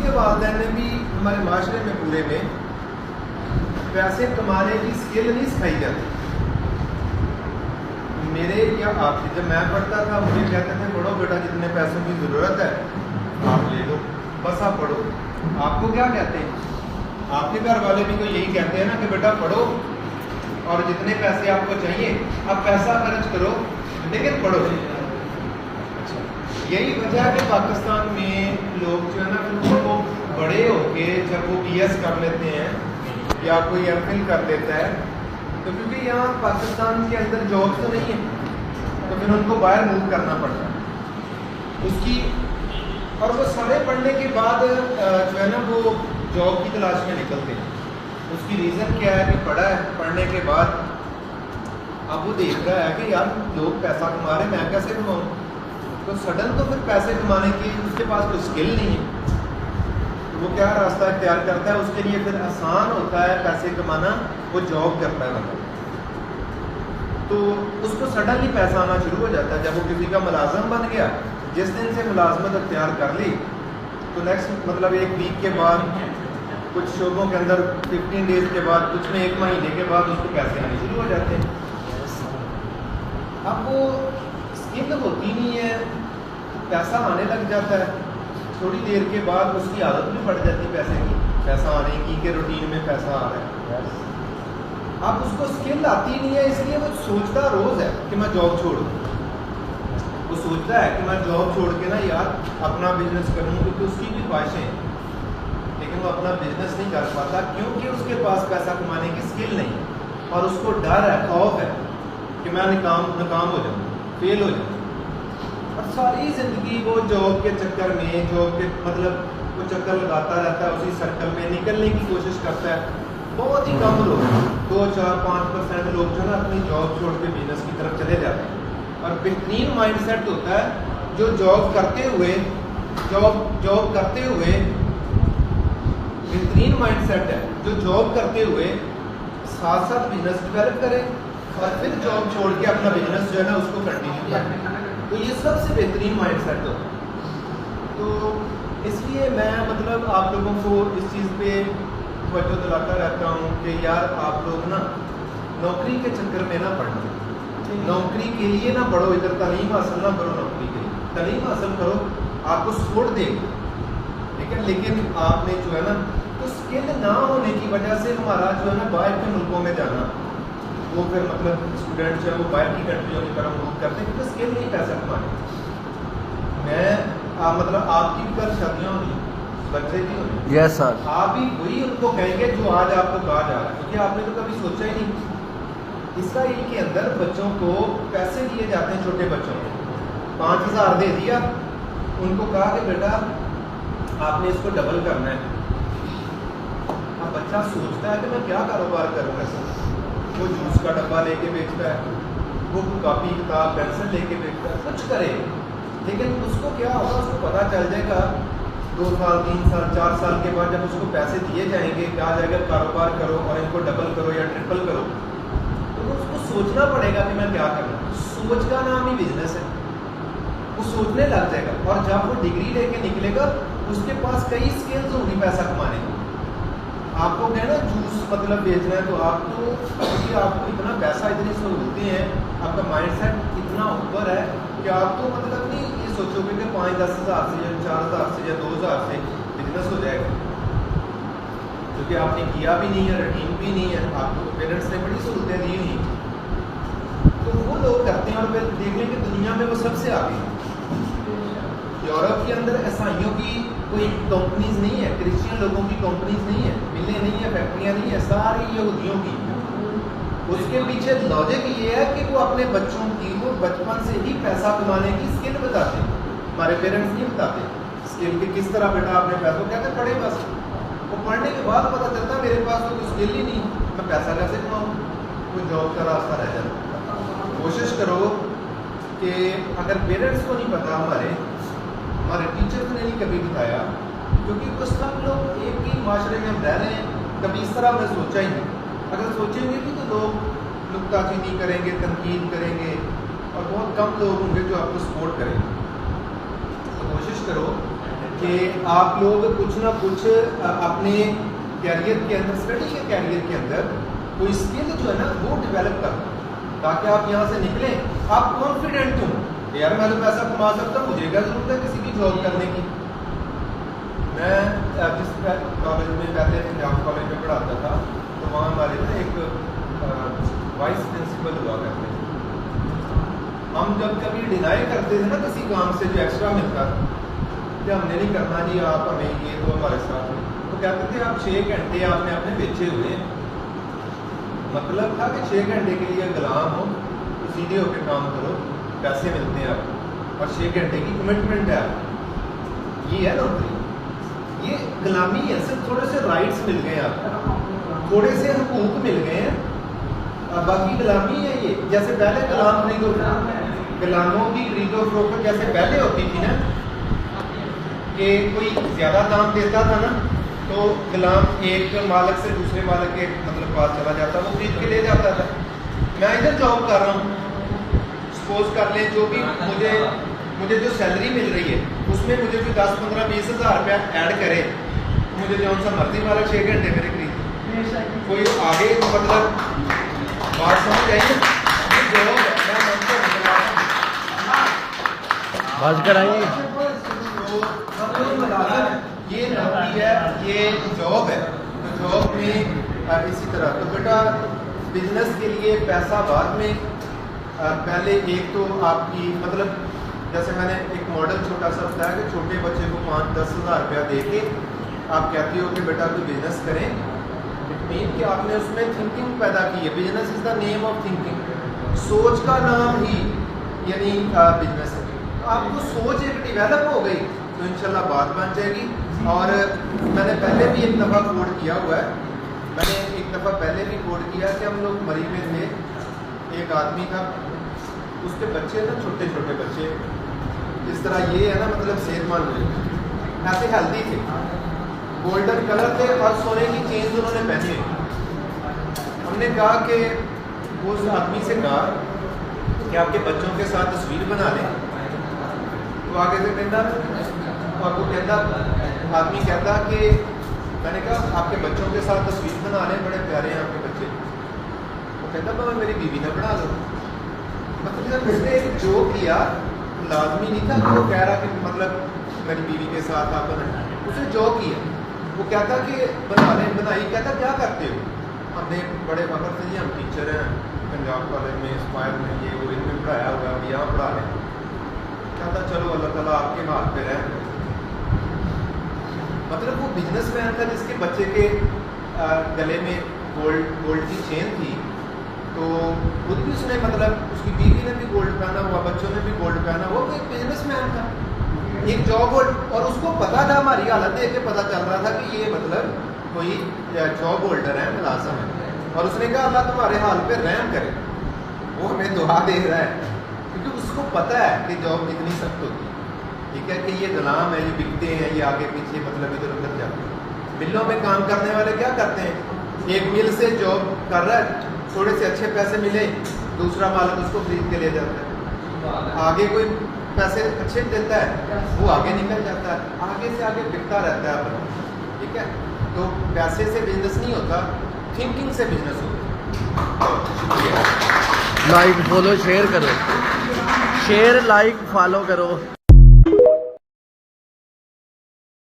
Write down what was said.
के वालिदैन ने भी हमारे माशरे में पूरे में पैसे कमाने की स्किल नहीं सिखाई जाती। मेरे या आपके जब मैं पढ़ता था मुझे कहते थे पढ़ो बेटा, जितने पैसों की ज़रूरत है आप ले लो, बस आप पढ़ो। आपको क्या कहते हैं? आपके घर वाले भी तो यही कहते हैं ना कि बेटा पढ़ो और जितने पैसे आपको चाहिए आप पैसा खर्च करो, लेकिन पढ़ो। यही वजह है कि पाकिस्तान में लोग जो है ना वो बड़े होके जब वो BS कर लेते हैं या कोई MPhil कर लेता है, तो क्योंकि यहाँ पाकिस्तान के अंदर जॉब तो नहीं है, तो फिर उनको बाहर मूव करना पड़ता है उसकी। और वो सारे पढ़ने के बाद जो है ना वो जॉब की तलाश में निकलते हैं। उसकी रीज़न क्या है कि पढ़ा है, पढ़ने के बाद अब वो देख रहा है कि यार लोग पैसा कमा रहे, मैं कैसे कमाऊँ? तो सडन तो फिर पैसे कमाने की उसके पास कोई स्किल नहीं है, तो वो क्या रास्ता इख्तियार करता है? उसके लिए फिर आसान होता है पैसे कमाना, वो जॉब करता है मतलब। तो उसको सडनली पैसा आना शुरू हो जाता है। जब वो किसी का मुलाजम बन गया, जिस दिन से मुलाजमत इख्तियार कर ली, तो नेक्स्ट मतलब एक वीक के बाद, कुछ शोबों के अंदर 15 डेज के बाद, कुछ में 1 महीने के बाद उसको पैसे आने शुरू हो जाते हैं। अब वो स्किल होती नहीं है, पैसा आने लग जाता है। थोड़ी देर के बाद उसकी आदत भी पड़ जाती है पैसे की, पैसा आने की, कि रूटीन में पैसा आ रहा है। अब उसको स्किल आती नहीं है, इसलिए वो सोचता रोज़ है कि मैं जॉब छोड़ दूँ। वो सोचता है कि मैं जॉब छोड़ के ना यार अपना बिजनेस करूँ, क्योंकि उसकी भी ख्वाहिशें हैं, लेकिन वो अपना बिजनेस नहीं कर पाता क्योंकि उसके पास पैसा कमाने की स्किल नहीं है। और उसको डर है, खौफ है कि मैं नाकाम हो जाऊँ, फेल हो जाऊँ। और सारी ज़िंदगी वो जॉब के चक्कर में, जॉब के मतलब वो चक्कर लगाता रहता है, उसी सर्कल में निकलने की कोशिश करता है। बहुत ही कम लोग, 2-4-5% लोग जो है ना अपनी जॉब छोड़ के बिजनेस की तरफ चले जाते हैं। और बेहतरीन माइंडसेट होता है जो जॉब करते हुए बेहतरीन माइंडसेट है जो जॉब करते हुए साथ साथ बिजनेस डेवलप करे और फिर जॉब छोड़ के अपना बिजनेस जो है ना उसको कंटिन्यू करे। तो ये सबसे बेहतरीन माइंडसेट होता है। तो इसलिए मैं मतलब आप लोगों को इस चीज़ पे तवज्जो दिलाता रहता हूँ कि यार आप लोग ना नौकरी के चक्कर में ना पढ़ना, नौकरी के लिए ना पढ़ो, इधर तालीम हासिल ना करो, नौकरी के लिए तालीम हासिल करो, आपको सपोर्ट देंगे, लेकिन आपने जो है ना तो स्किल ना होने की वजह से हमारा जो है ना बाहर के मुल्कों में जाना, वो फिर मतलब स्टूडेंट जो है वो बाहर की कंट्रियों की तरफ मूव करते हैं क्योंकि स्किल नहीं पैसा कमाने। मैं मतलब आपकी भी कल शादियाँ होंगी, बच्चे भी होंगे, यस सर, आप भी वही उनको कहेंगे जो आज आपको कहा जा रहा है, क्योंकि आपने तो कभी सोचा ही नहीं। इसराइल के अंदर बच्चों को पैसे दिए जाते हैं, छोटे बच्चों को 5000 दे दिया, उनको कहा कि बेटा आपने इसको डबल करना है। अब बच्चा सोचता है कि मैं क्या कारोबार करूँ ऐसा, वो जूस का डब्बा लेके बेचता है, वो कॉपी किताब पेंसिल लेके बेचता है, कुछ करे, लेकिन उसको क्या होगा, उसको पता चल जाएगा 2 साल 3 साल 4 साल के बाद जब उसको पैसे दिए जाएंगे, क्या जाएगा कारोबार करो और इनको डबल करो या ट्रिपल करो, तो उसको सोचना पड़ेगा कि मैं क्या करूँ। सोच का नाम ही बिजनेस है, वो सोचने लग जाएगा। और जब वो डिग्री लेके निकलेगा उसके पास कई स्किल्स होंगी पैसा कमाने की। आपको कहना जूस मतलब बेचना है तो आपको, क्योंकि आपको इतना पैसा, इतनी सहूलतें हैं, आपका माइंडसेट इतना ऊपर है कि आप तो मतलब नहीं ये सोचोगे कि 5-10 हज़ार से या 4,000 से या 2,000 से बिजनेस हो जाएगा, क्योंकि आपने किया भी नहीं है, रूटीन भी नहीं है, आपको पेरेंट्स ने बड़ी सहूलतें दी हुई, तो वो लोग करते हैं। और फिर देख लें कि दुनिया में वो सबसे आगे हैं। यूरोप के अंदर ईसाइयों की कोई कंपनीज नहीं है, क्रिश्चियन लोगों की कंपनीज नहीं है, मिलें नहीं है, फैक्ट्रियाँ नहीं है, सारी यहूदियों की। उसके पीछे लॉजिक ये है कि वो अपने बच्चों की वो बचपन से ही पैसा कमाने की स्किल बताते हैं। हमारे पेरेंट्स नहीं बताते स्किल की किस तरह बेटा आपने पैसा, कहते पढ़े बस, वो पढ़ने के बाद पता चलता मेरे पास तो कोई स्किल ही नहीं, मैं पैसा कैसे कमाऊँ, कोई जॉब का रास्ता रह जाता। कोशिश करो कि अगर पेरेंट्स को नहीं पता, हमारे टीचर्स ने नहीं कभी बताया, क्योंकि कुछ सब लोग एक ही माशरे में हम रह रहे हैं, कभी इस तरह हमने सोचा ही नहीं। अगर सोचेंगे भी तो लोग नुक्ताचीनी करेंगे, तनकीद करेंगे, और बहुत कम लोग होंगे जो आपको सपोर्ट करेंगे। तो कोशिश करो कि आप लोग कुछ ना कुछ अपने कैरियर के अंदर, स्टडी के कैरियर के अंदर कोई स्किल जो है ना वो डेवलप करना, ताकि आप यहाँ से निकलें आप कॉन्फिडेंट हो, यार मैं तो पैसा कमा सकता हूँ, मुझे क्या जरूरत है किसी की जॉब करने की। मैं जिस कॉलेज में पहले पंजाब कॉलेज में पढ़ाता था, तो वहाँ हमारे ना एक वाइस प्रिंसिपल हुआ करते थे। हम जब कभी डिनाई करते थे ना किसी काम से जो एक्स्ट्रा मिलता था कि हमने नहीं करना जी, आप हमें ये तो हमारे साथ, तो कहते थे आप 6 घंटे आपने अपने बेचे हुए हैं। मतलब था कि 6 घंटे के लिए गुलाम हो तो सीधे होकर काम करो, पैसे मिलते हैं आपको, और 6 घंटे की कमिटमेंट है आपको। ये है नौकरी, ये गुलामी है। सिर्फ थोड़े से राइट्स मिल गए आपको, थोड़े से हुकूक मिल गए हैं, बाकी गुलामी है ये। जैसे पहले गुलाम खरीदो, गुलामों की खरीदो फरोख्त जैसे पहले होती थी ना, कि कोई ज़्यादा दाम देता था ना तो गुलाम एक मालिक से दूसरे मालिक के मतलब पास चला जाता, वो खरीद के ले जाता था। मैं इधर जॉब कर रहा हूँ, सपोज कर लें जो भी मुझे जो सैलरी मिल रही है उसमें मुझे कोई 10, 15, 20 हज़ार रुपया ऐड करे, मुझे जो सा मर्जी मालिक 6 घंटे मेरे खरीद, कोई आगे मतलब बात समझ आई ना, ये जॉब है, मैं मानता हूँ बात कराइए। ये नौकरी है, ये जॉब है। तो जॉब में इसी तरह, तो बेटा बिजनेस के लिए पैसा बाद में, पहले एक तो आपकी मतलब जैसे मैंने एक मॉडल छोटा सा बताया कि छोटे बच्चे को 5-10 हज़ार रुपया दे के आप कहते हो कि बेटा तू बिजनेस करें, इट मीन कि आपने उसमें थिंकिंग पैदा की है। Business is the name of thinking, सोच का नाम ही यानी बिजनेस है। तो आपको सोच एक डिवेलप हो गई तो इंशाल्लाह बात बन जाएगी। और मैंने पहले भी एक दफ़ा कोड किया हुआ है, मैंने एक दफ़ा पहले भी कोड किया कि हम लोग मरी में थे, एक आदमी था, उसके बच्चे ना छोटे छोटे बच्चे इस तरह ये है ना मतलब सेहतमंद हुए, ऐसे हेल्दी थे, गोल्डन कलर थे और सोने की चेन्स उन्होंने पहनी। हमने कहा कि उस आदमी से कहा कि आपके बच्चों के साथ तस्वीर बना लें, तो आगे से कहता आपको कहता आदमी कहता कि मैंने कहा आपके बच्चों के साथ तस्वीर बना लें, बड़े प्यारे हैं आपके बच्चे। वो कहता मैं मेरी बीवी ने बना लो। मतलब उसने एक जो किया लाजमी नहीं था कि वो कह रहा कि मतलब मेरी बीवी के साथ आप बना, उसने जो किया वो कहता कि बना लें, बनाई। कहता क्या करते हो? हमने बड़े वक्त से जी हम टीचर हैं पंजाब कॉलेज में, इंस्पायर में, ये वो इनमें पढ़ाया हुआ, अभी यहाँ पढ़ा रहे हैं। कहता चलो अल्लाह ताला आपके हाथ पे रहे। मतलब वो बिजनेसमैन था जिसके बच्चे के गले में गोल्ड की चेन थी, तो खुद भी उसने मतलब उसकी बीवी ने भी गोल्ड पहना हुआ, बच्चों ने भी गोल्ड पहना हुआ, वो एक बिजनेसमैन था, एक जॉब होल्ड। और उसको पता था, हमारी हालत देख के पता चल रहा था कि ये मतलब कोई जॉब होल्डर है, मुलाजिम है। और उसने कहा अल्लाह तुम्हारे हाल पे रहम करे, वो हमें दुआ दे रहा है, क्योंकि उसको पता है कि जॉब कितनी सख्त होती है। ठीक है कि ये गुलाम है, ये बिकते हैं, ये आगे पीछे मतलब इधर उधर जाते हैं। मिलों में काम करने वाले क्या करते हैं, एक मिल से जॉब कर रहा है, थोड़े से अच्छे पैसे मिले, दूसरा मालिक उसको खरीद के ले जाता है, आगे कोई पैसे अच्छे देता है, वो आगे निकल जाता है, आगे से आगे बिकता रहता है अपना। ठीक है, तो पैसे से बिजनेस नहीं होता, थिंकिंग से बिजनेस होता है। लाइक फॉलो शेयर करो, शेयर लाइक फॉलो करो।